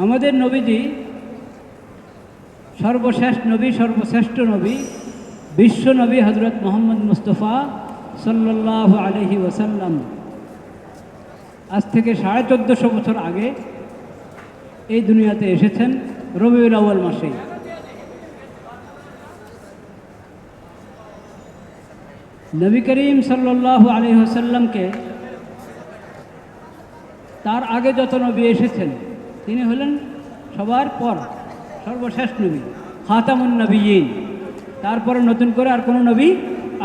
আমাদের নবীজি সর্বশেষ নবী, সর্বশ্রেষ্ঠ নবী, বিশ্ব নবী হজরত মোহাম্মদ মুস্তফা সাল্লাল্লাহু আলাইহি ওয়াসাল্লাম আজ থেকে 1450 বছর আগে এই দুনিয়াতে এসেছেন রবিউল আউয়াল মাসে। নবী করিম সাল্লাল্লাহু আলাইহি ওয়াসাল্লামকে তার আগে যত নবী এসেছেন তিনি হলেন সবার পর সর্বশেষ নবী, খাতামুন নবিয়্যিন। তারপরে নতুন করে আর কোনো নবী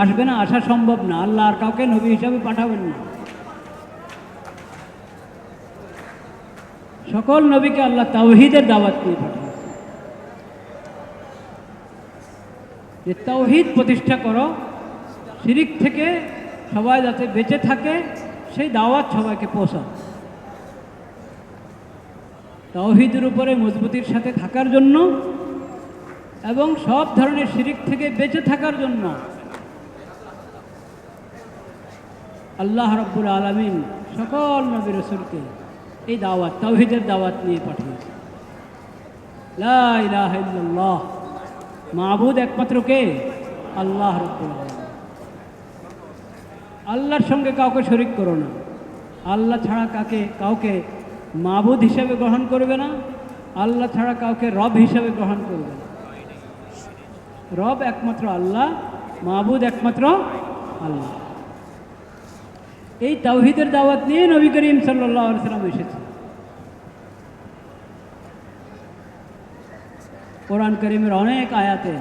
আসবে না, আসা সম্ভব না। আল্লাহ আর কাউকে নবী হিসাবে পাঠাবেন না। সকল নবীকে আল্লাহ তাওহীদের দাওয়াত দিয়ে পাঠিয়েছেন, যে তাওহীদ প্রতিষ্ঠা করো, শিরিক থেকে সবাই যাতে বেঁচে থাকে সেই দাওয়াত সবাইকে পৌঁছাও। তাওহীদের উপরে মজবুতির সাথে থাকার জন্য এবং সব ধরনের শিরিক থেকে বেঁচে থাকার জন্য আল্লাহ রাব্বুল আলামিন সকল নবী রাসূলকে এই দাওয়াত, তাওহীদের দাওয়াত নিয়ে পাঠিয়েছেন। লা ইলাহা ইল্লাল্লাহ, মাবুদ একমাত্র কে? আল্লাহ রাব্বুল আলামিন। আল্লাহর সঙ্গে কাউকে শরীক করো না। আল্লাহ ছাড়া কাউকে মাবুদ হিসেবে গ্রহণ করবে না, আল্লাহ ছাড়া কাউকে রব হিসেবে গ্রহণ করবে না। রব একমাত্র আল্লাহ, মাবুদ একমাত্র আল্লাহ। এই তাওহীদের দাওয়াত নিয়ে নবী করিম সাল্লাল্লাহু আলাইহি ওয়াসাল্লাম এসেছেন। কোরআন কারীমের অনেক আয়াতে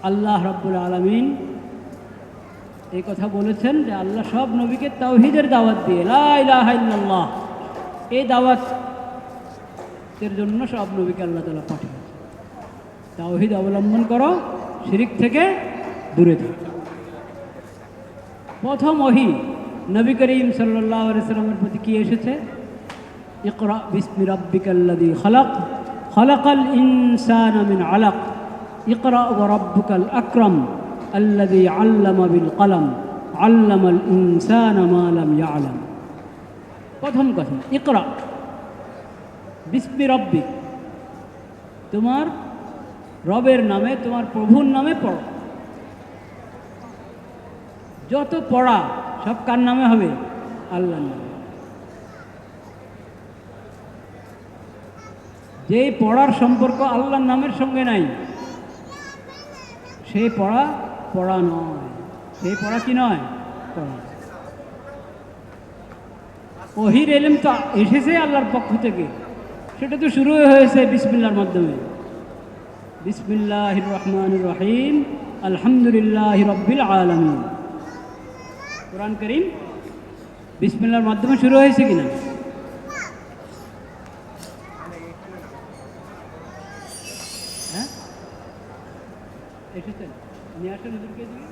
আল্লাহ রাব্বুল আলামিন এই কথা বলেছেন যে আল্লাহ সব নবীকে তাওহীদের দাওয়াত দিয়ে, লা ইলাহা ইল্লাল্লাহ, এই দাওয়াতের জন্য সব নবীকে আল্লাহ তাআলা পাঠিয়েছেন। তাওহীদ অবলম্বন করো, শিরিক থেকে দূরে থাকো। প্রথম ওহী নবী করিম সাল্লাল্লাহু আলাইহি ওয়াসাল্লামের প্রতি কি এসেছে? ইকরা বিসমি রাব্বিকাল্লাযী খালাক, খালাকাল ইনসানা মিন আলাক, ইকরা ওয়া রাব্বুকাল আকরাম আল্লাযী আল্লামা বিল কলম, আল্লামাল ইনসানা মা লাম ইয়ালাম। প্রথম কথা, ইকরা বিসমি রাব্বিক, তোমার রবের নামে, তোমার প্রভুর নামে পড়ো। যত পড়া সব কার নামে হবে? আল্লাহর নামে। যেই পড়ার সম্পর্ক আল্লাহর নামের সঙ্গে নাই সেই পড়া পড়া নয়। সেই পড়া কি নয়? পড়া। ওহীর ইলম তো এসেছে আল্লাহর পক্ষ থেকে, সেটা তো শুরু হয়েছে বিসমিল্লাহর মাধ্যমে। বিসমিল্লাহির রহমানির রহিম, আলহামদুলিল্লাহি রাব্বিল আলামিন। কোরআন কারীম বিসমিল্লাহর মাধ্যমে শুরু হয়েছে কিনা? হ্যাঁ, এসেছেন, নিয়ে আসেন হুজুরকে দিয়ে।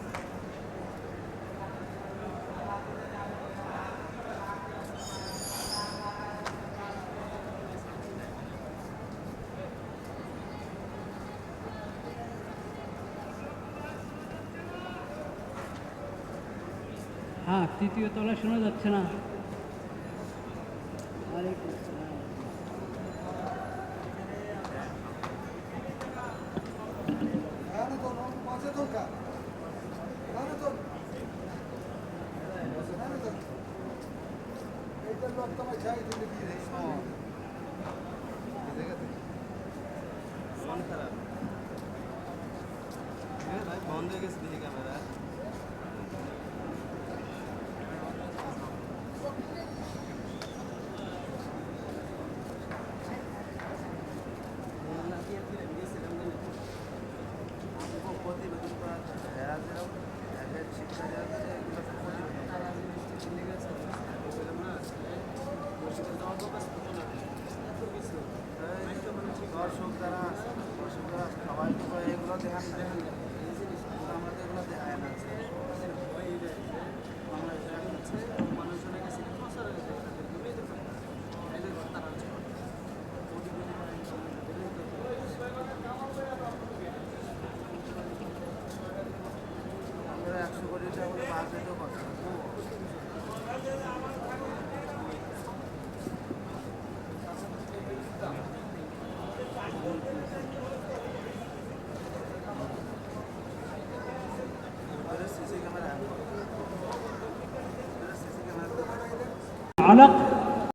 হ্যাঁ, তৃতীয় তলা শোনা যাচ্ছে না। ওয়ালাইকুম আসসালাম। বন্ধ হয়ে গেছে ক্যামেরা। দর্শক যারা আছে, দর্শকরা সবাই তো এগুলো দেখান না, আমরা তো এগুলো দেখায় না। মানুষজনের কাছে প্রচার হয়ে যায়, আমরা 100 কোটি টাকা করে বাজেটও করতে হবে। আলাক